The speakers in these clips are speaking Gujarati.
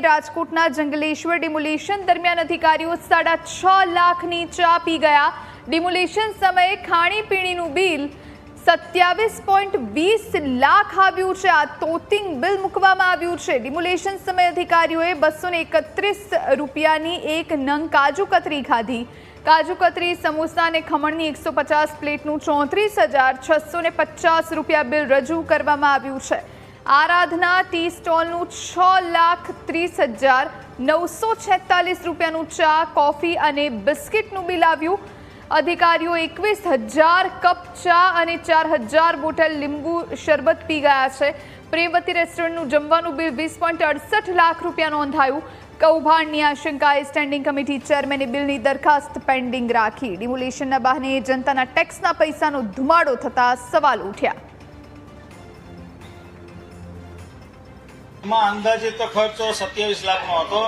રાજકોટના જંગલેશ્વર ડિમોલેશન દરમિયાન અધિકારીઓ 6.5 લાખની ચા પી ગયા। ડિમોલેશન સમયે ખાણીપીણીનું બિલ 27.20 લાખ આવ્યું છે। આ તોતિંગ બિલ મૂકવામાં આવ્યું છે। ડિમોલેશન સમયે અધિકારીઓએ 231 રૂપિયાની એક નંગ કાજુ કતરી ખાધી। કાજુ કતરી, સમોસા અને ખમણની 150 પ્લેટનું 34,650 રૂપિયા બિલ રજૂ કરવામાં આવ્યું છે। આરાધના ટી સ્ટોલનું 6,30,946 રૂપિયાનું ચા, કોફી અને બિસ્કિટનું બિલ આવ્યું। અધિકારીઓ 21,000 કપ ચા અને 4,000 બોટલ લીંબુ શરબત પી ગયા છે। પ્રેમવતી રેસ્ટોરન્ટનું જમવાનું બિલ 20.68 લાખ રૂપિયા નોંધાયું। કૌભાંડની આશંકાએ સ્ટેન્ડિંગ કમિટી ચેરમેને બિલની દરખાસ્ત પેન્ડિંગ રાખી। ડિમોલેશનના બહાને જનતાના ટેક્સના પૈસાનો ધુમાડો થતા સવાલ ઉઠ્યા। અંદાજિત ખર્ચ 27 લાખનો હતો।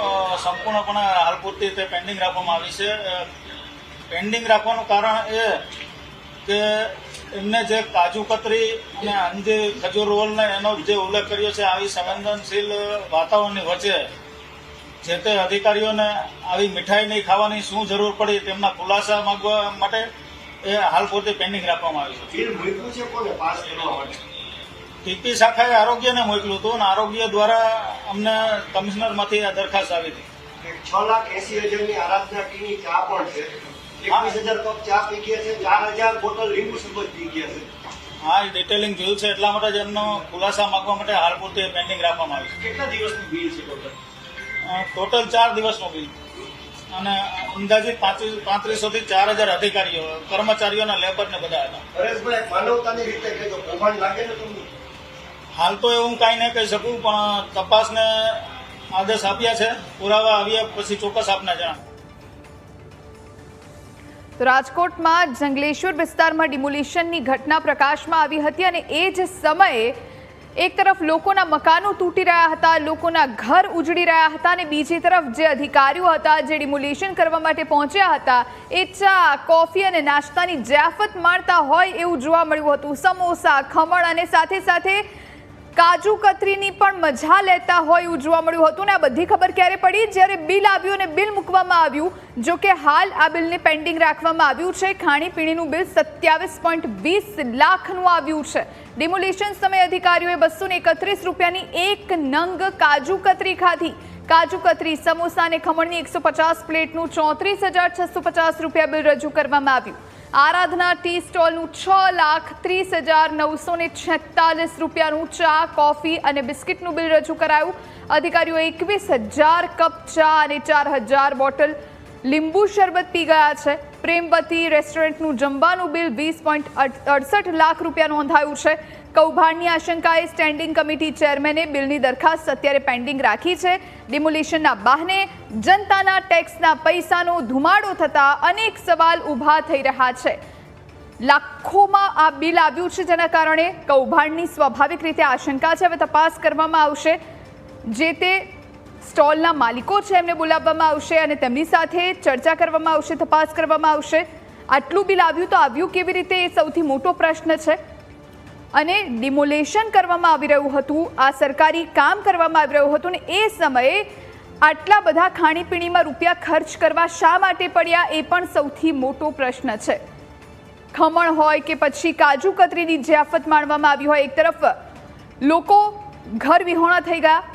સંપૂર્ણપણે હાલ પૂરતી તે પેન્ડિંગ રાખવામાં આવી છે। પેન્ડિંગ રાખવાનું કારણ એ કે એમને જે કાજુ કતરી અને અંજીર ખજૂર રોલને એનો જે ઉલ્લેખ કર્યો છે, આવી સંવેદનશીલ વાતાવરણની વચ્ચે જે તે અધિકારીઓને આવી મીઠાઈ નહીં ખાવાની શું જરૂર પડી તેમના ખુલાસા માંગવા માટે એ હાલ પૂરતી પેન્ડિંગ રાખવામાં આવી છે। ટીપી શાખાએ આરોગ્યને મોકલ્યું હતું અને આરોગ્ય દ્વારા અમને કમિશનરમાંથી આ દરખાસ્ત આવી હતી। 6,80,000ની આરાધના ટીની ચા પણ છે, 21,000 કપ ચા પી ગયા છે, 4,000 બોટલ લીંબુ શરબત પી ગયા છે। હા, એ ડિટેલિંગ જોયું છે, એટલા માટે જ એમનો ખુલાસા માંગવા માટે હાલ પૂરતી પેન્ડિંગ રાખવામાં આવી છે। કેટલા દિવસનું બિલ છે ટોટલ? ટોટલ 4 દિવસનું બિલ અને અંદાજિત 3500 થી 4,000 અધિકારીઓ, કર્મચારીઓ અને લેબરને બધા હતા। હરેશભાઈ, માનવતાની રીતે કહેજો, કૌભાંડ લાગે ને તમને? હાલ તો એવું કાંઈ નહીં કહી શકું, પણ તપાસને આદેશ આપ્યા છે। પુરાવા આવ્યા પછી ચોક્કસ આપને જણાવ। તો રાજકોટમાં જંગલેશ્વર વિસ્તારમાં ડિમોલિશનની ઘટના પ્રકાશમાં આવી હતી અને એ જ સમયે એક તરફ લોકોના મકાનો તૂટી રહ્યા હતા, લોકોના ઘર ઉજળી રહ્યા હતા અને બીજી તરફ જે અધિકારીઓ હતા જે ડિમોલિશન કરવા માટે પહોંચ્યા હતા એ ચા, કોફી અને નાસ્તાની જયાફત માણતા હોય એવું જોવા મળ્યું હતું। સમોસા, ખમણ અને સાથે સાથે કાજુ કતરીની પણ મજા લેતા હોય એવું જોવા મળ્યું હતું। ને આ બધી ખબર ક્યારે પડી? જ્યારે બિલ આવ્યું અને બિલ મૂકવામાં આવ્યું। જો કે હાલ આ બિલને પેન્ડિંગ રાખવામાં આવ્યું છે। ખાણીપીણીનું બિલ 27.20 લાખનું આવ્યું છે। ડિમોલિશન સમયે અધિકારીઓએ 231 રૂપિયાની એક નંગ કાજુ કતરી ખાધી। કાજુ કતરી, સમોસા અને ખમણની 150 પ્લેટનું 34,650 રૂપિયા બિલ રજૂ કરવામાં આવ્યું। આરાધના ટી સ્ટોલનું 6,30,946 રૂપિયાનું ચા, કોફી અને બિસ્કિટનું બિલ રજૂ કરાયું। અધિકારીઓ 21,000 કપ ચા અને 4,000 બોટલ લીંબુ શરબત પી ગયા છે। પ્રેમવતી રેસ્ટોરન્ટનું જમવાનું બિલ 20.68 લાખ રૂપિયા નોંધાયું છે। કૌભાંડની આશંકાએ સ્ટેન્ડિંગ કમિટી ચેરમેને બિલની દરખાસ્ત અત્યારે પેન્ડિંગ રાખી છે। ડિમોલિશનના બહાને જનતાના ટેક્સના પૈસાનો ધુમાડો થતા અનેક સવાલ ઊભા થઈ રહ્યા છે। લાખોમાં આ બિલ આવ્યું છે, જેના કારણે કૌભાંડની સ્વાભાવિક રીતે આશંકા છે। હવે તપાસ કરવામાં આવશે। જે તે સ્ટોલના માલિકો છે એમને બોલાવવામાં આવશે અને તેમની સાથે ચર્ચા કરવામાં આવશે, તપાસ કરવામાં આવશે। આટલું બિલ આવ્યું તો આવ્યું કેવી રીતે, એ સૌથી મોટો પ્રશ્ન છે। અને ડિમોલેશન કરવામાં આવી રહ્યું હતું, આ સરકારી કામ કરવામાં આવી રહ્યું હતું ને એ સમયે આટલા બધા ખાણીપીણીમાં રૂપિયા ખર્ચ કરવા શા માટે પડ્યા, એ પણ સૌથી મોટો પ્રશ્ન છે। ખમણ હોય કે પછી કાજુ કતરીની જયાફત માણવામાં આવી હોય, એક તરફ લોકો ઘર વિહોણા થઈ ગયા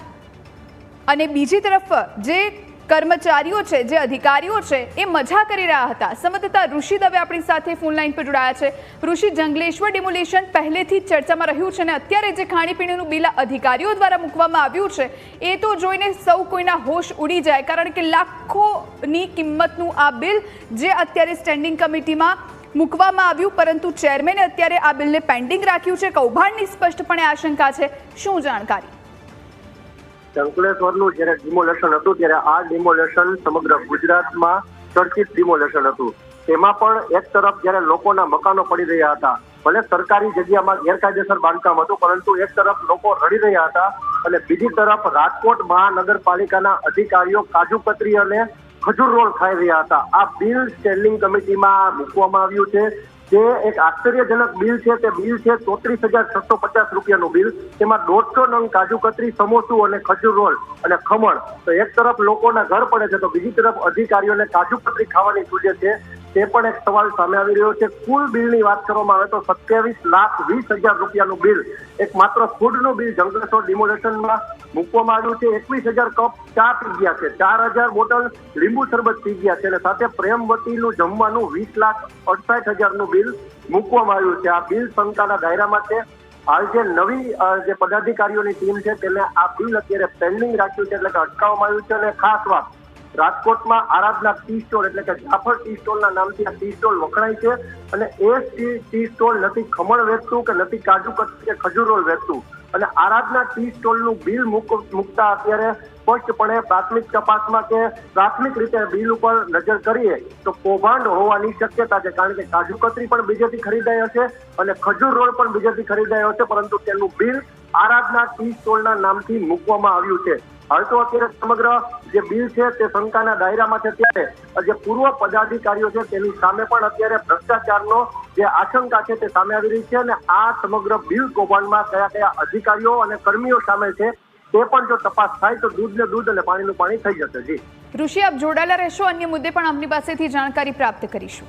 અને બીજી તરફ જે કર્મચારીઓ છે, જે અધિકારીઓ છે એ મજા કરી રહ્યા હતા। સંવાદદાતા ઋષિ દવે આપણી સાથે ફોન લાઈન પર જોડાયા છે। ઋષિ, જંગલેશ્વર ડિમોલિશન પહેલેથી જ ચર્ચામાં રહ્યું છે અને અત્યારે જે ખાણીપીણીનું બિલ અધિકારીઓ દ્વારા મૂકવામાં આવ્યું છે એ તો જોઈને સૌ કોઈના હોશ ઉડી જાય, કારણ કે લાખોની કિંમતનું આ બિલ જે અત્યારે સ્ટેન્ડિંગ કમિટીમાં મૂકવામાં આવ્યું, પરંતુ ચેરમેને અત્યારે આ બિલને પેન્ડિંગ રાખ્યું છે। કૌભાંડની સ્પષ્ટપણે આશંકા છે, શું જાણકારી? જંગલેશ્વરનું જ્યારે ડિમોલેશન હતું ત્યારે આ ડિમોલેશન સમગ્ર ગુજરાતમાં ચર્ચિત ડિમોલેશન હતું। તેમાં પણ એક તરફ જ્યારે લોકોના મકાનો પડી રહ્યા હતા, ભલે સરકારી જગ્યામાં ગેરકાયદેસર બાંધકામ હતું, પરંતુ એક તરફ લોકો રડી રહ્યા હતા અને બીજી તરફ રાજકોટ મહાનગરપાલિકાના અધિકારીઓ કાજુ કતરી અને ખજૂર રોલ ખાઈ રહ્યા હતા। આ બિલ સ્ટેન્ડિંગ કમિટીમાં મૂકવામાં આવ્યું છે। જે એક આશ્ચર્યજનક બિલ છે. તે બિલ છે 34,650 રૂપિયાનું બિલ. તેમાં 150 નંગ કાજુ કતરી, સમોસું અને ખજૂર રોલ અને ખમણ. તો એક તરફ લોકોના ઘર પડે છે તો બીજી તરફ અધિકારીઓને કાજુ કતરી ખાવાની સૂજે છે. તે પણ એક સવાલ સામે આવી રહ્યો છે. કુલ બિલની વાત કરવામાં આવે તો 27,20,000 રૂપિયાનું બિલ એક માત્ર ફૂડનું બિલ જંગલેશ્વર ડિમોલેશનમાં મૂકવામાં આવ્યું છે. 21,000 કપ ચા પી ગયા છે, 4,000 બોટલ લીંબુ શરબત પી ગયા છે અને સાથે પ્રેમવતીનું જમવાનું 20,68,000નું બિલ મૂકવામાં આવ્યું છે. આ બિલ શંકાના દાયરામાં છે. હાલ જે નવી જે પદાધિકારીઓની ટીમ છે તેને આ બિલ અત્યારે પેન્ડિંગ રાખ્યું છે, એટલે કે અટકાવવામાં આવ્યું છે. અને ખાસ વાત, રાજકોટમાં આરાધના ટી સ્ટોલ એટલે કે જાફર ટી સ્ટોલના નામથી આ ટી સ્ટોલ વખણાય છે અને એ ટી સ્ટોલ નથી ખમણ વેચતું કે નથી કાજુ કતરી કે ખજૂર રોલ વેચતું. અને આરાધના ટી સ્ટોલનું બિલ મૂકતા અત્યારે સ્પષ્ટપણે પ્રાથમિક તપાસમાં કે પ્રાથમિક રીતે બિલ ઉપર નજર કરીએ તો કૌભાંડ હોવાની શક્યતા છે. કારણ કે કાજુ કતરી પણ બીજેથી ખરીદાઈ હશે અને ખજૂર રોલ પણ બીજેથી ખરીદાયો હશે, પરંતુ તેનું બિલ આરાધના ટી સ્ટોલના નામથી મૂકવામાં આવ્યું છે. હવે તો અત્યારે સમગ્ર જે બિલ છે તે શંકાના દાયરામાં છે. ત્યારે જે પૂર્વ પદાધિકારીઓ છે તેની સામે પણ અત્યારે ભ્રષ્ટાચારનો જે આશંકા છે તે સામે આવી રહી છે. અને આ સમગ્ર બિલ કૌભાંડમાં કયા કયા અધિકારીઓ અને કર્મીઓ સામેલ છે તે પણ જો તપાસ થાય તો દૂધને દૂધ અને પાણીનું પાણી થઈ જશે. જી ઋષિ, આપ જોડાયેલા રહેશો, અન્ય મુદ્દે પણ આપની પાસેથી જાણકારી પ્રાપ્ત કરીશું.